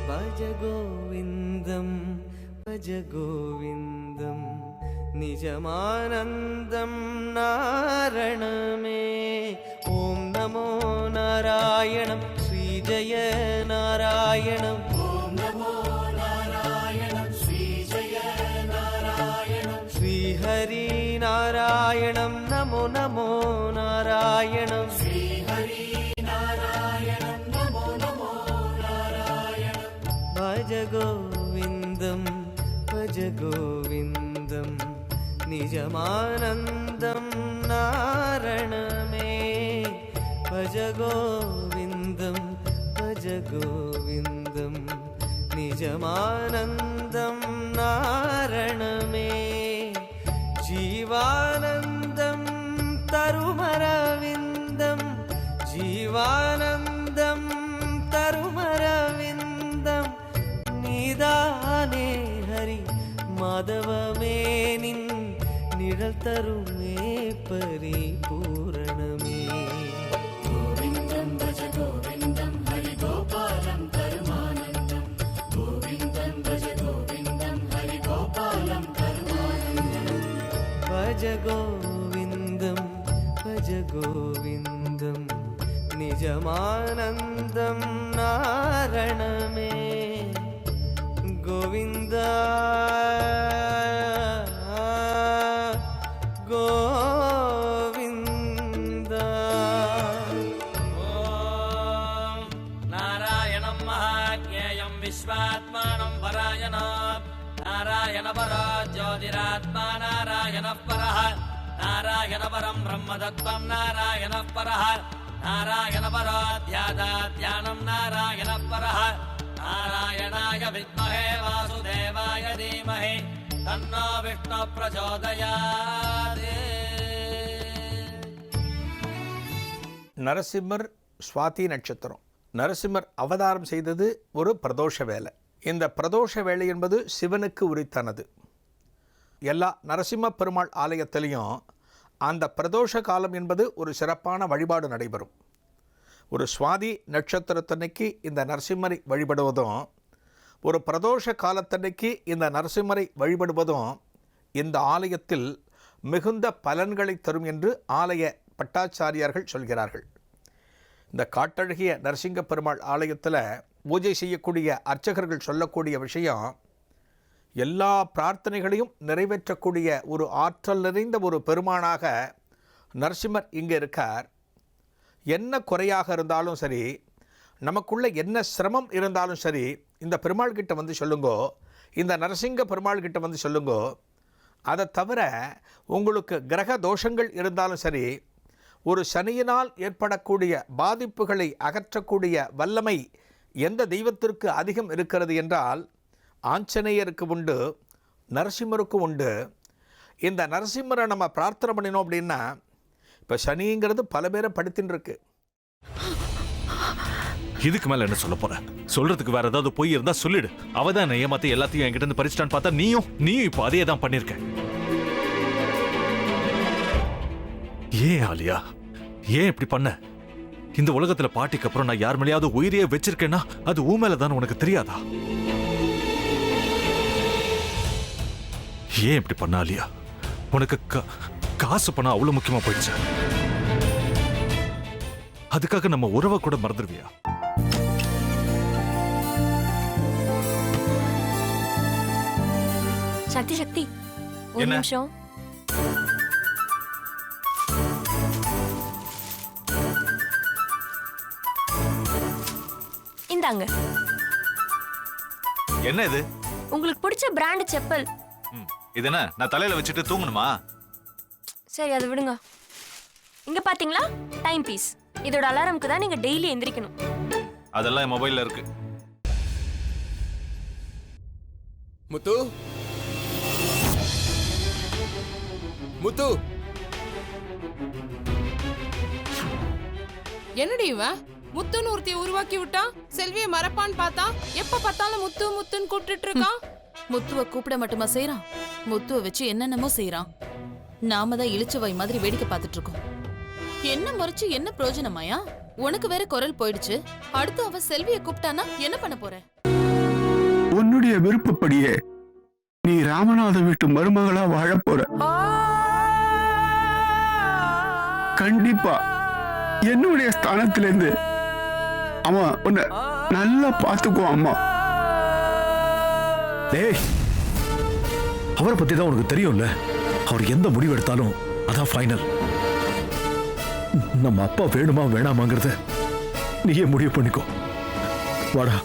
भज गोविन्दं भज गोविन्दं निजमानन्दं नारणमे ॐ नमो नारायणं श्रीजय नारायणं ॐ नमो नारायणं श्रीजय नारायणं श्रीहरि नारायणं नमो नमो नारायणं श्रीहरि नारायणं नमो नमो नारायणं भज गोविन्दं भज गोविन्दं निजमानन्दं नारणमे भज गोविन्दं भज गोविन्दं निजमानन्दं नारणमे जीवानन्दं तरुमरविन्दं जीवानन्दं तरुमरविन्दं निदाने हरि माधवमे निन् निழல் தருமே பரிபூரணமே गोविन्दं भज गोविन्दं हरि गोपालं परमानन्दं गोविन्दं भज गोविन्दं हरि गोपालं परमानन्दं भज गोविन्दं भज गोविन्दं निजमानन्दं नारणमे गोविन्द गोविन्द ॐ नारायणं महाज्ञेयं विश्वात्मानं परायणं नारायणपरो ज्योतिरात्मा नारायणः परः नारायणपरं ब्रह्मतत्त्वं नारायणः परः नारायणपरो ध्यानं नारायणः परः नारायणाय विद्महे वासुदेवाय धीमहि तन्नो विष्णु प्रचोदयात् நரசிம்மர் சுவாதி நட்சத்திரம். நரசிம்மர் அவதாரம் செய்தது ஒரு பிரதோஷ வேலை. இந்த பிரதோஷ வேலை என்பது சிவனுக்கு உரித்தானது. எல்லா நரசிம்ம பெருமாள் ஆலயத்திலையும் அந்த பிரதோஷ காலம் என்பது ஒரு சிறப்பான வழிபாடு நடைபெறும். ஒரு சுவாதி நட்சத்திரத்தன்னைக்கு இந்த நரசிம்மரை வழிபடுவதும் ஒரு பிரதோஷ காலத்தன்னைக்கு இந்த நரசிம்மரை வழிபடுவதும் இந்த ஆலயத்தில் மிகுந்த பலன்களை தரும் என்று ஆலய பட்டாச்சாரியார்கள் சொல்கிறார்கள். இந்த காட்டழகிய நரசிங்க பெருமாள் ஆலயத்தில் பூஜை செய்யக்கூடிய அர்ச்சகர்கள் சொல்லக்கூடிய விஷயம், எல்லா பிரார்த்தனைகளையும் நிறைவேற்றக்கூடிய ஒரு ஆற்றல் நிறைந்த ஒரு பெருமானாக நரசிம்மர் இங்கே இருக்கார். என்ன குறையாக இருந்தாலும் சரி, நமக்குள்ள என்ன சிரமம் இருந்தாலும் சரி, இந்த பெருமாள் கிட்ட வந்து சொல்லுங்கோ, இந்த நரசிங்க பெருமாள் கிட்ட வந்து சொல்லுங்கோ. அதை தவிர உங்களுக்கு கிரக தோஷங்கள் இருந்தாலும் சரி, ஒரு சனியினால் ஏற்படக்கூடிய பாதிப்புகளை அகற்றக்கூடிய வல்லமை எந்த தெய்வத்திற்கு அதிகம் இருக்கிறது என்றால் ஆஞ்சநேயருக்கு உண்டு, நரசிம்மருக்கு உண்டு. இந்த நரசிம்மரை நம்ம பிரார்த்தனை பண்ணினோம் அப்படின்னா, இப்போ சனிங்கிறது பல பேரை படுத்தின்னு இருக்கு. இதுக்கு மேல என்ன சொல்ல போற? சொல்றதுக்கு வேற ஏதாவது போய் இருந்தா சொல்லிடு. அவதான் ஏமாத்தி எல்லாத்தையும் என்கிட்ட இருந்து பறிச்சிட்டான்னு பார்த்தா நீயும் இப்போ அதே தான் பண்ணிருக்க. ஏன் ஆலியா, ஏன் இப்படி பண்ண? இந்த உலகத்துல பாட்டிக்கு அப்புறம் நான் யார் மேலேயாவது உயிரையே வச்சிருக்கேன்னா அது ஊ மேலதான் உனக்கு தெரியாதா? ஏன் இப்படி பண்ண ஆலியா? உனக்கு காசு பணம் அவ்வளவு முக்கியமா போயிடுச்சு. அதுக்காக நம்ம உறவை கூட மறந்துடுவியா? சக்தி சக்தி, ஒரு நிமிஷம். இந்தாங்க. என்ன இது? உங்களுக்கு பிடிச்ச பிராண்ட் செப்பல். இது என்ன, நான் தலையில வச்சுட்டு தூங்கணுமா? சரி, அதை விடுங்க. இங்க பாத்தீங்களா, டைம் பீஸ். இதோட அலாரம்க்கு தான் நீங்க டெய்லி எந்திரிக்கணும். அதெல்லாம் என் மொபைல்ல இருக்கு. முத்து, முத்து, என்னடி இவன் முத்துன்னு ஒருத்தைய உருவாக்கி விட்டான்? செல்வியை மறப்பான்னு பார்த்தா எப்ப பார்த்தாலும் முத்து முத்துன்னு கூப்பிட்டு இருக்கான். முத்துவ கூப்பிட மட்டுமா செய்யறான், முத்துவ வச்சு என்னென்னமோ செய்யறான். நாம தான் இளிச்சவாய் மாதிரி வேடிக்கை பார்த்துட்டு இருக்கோம். என்ன முறைச்சு என்ன பிரயோஜனமாயா? உனக்கு வேற குரல் போயிடுச்சு. அடுத்து அவ செல்வியை கூப்பிட்டானா என்ன பண்ண போற? உன்னுடைய விருப்பப்படியே நீ ராமநாத வீட்டு மருமகளா வாழப் போற. கண்டிப்பா என்னுடைய ஸ்தானத்திலிருந்து அவன் உன்னை நல்லா பார்த்துக்குவான் அம்மா. டேய், அவரை பத்தி தான் உனக்கு தெரியும்ல. அவர் எந்த முடிவு எடுத்தாலும் அதான் ஃபைனல். நம்ம அப்பா வேணுமா வேணாமாங்கிறத நீயே முடிவு பண்ணிக்கோ. வாடா.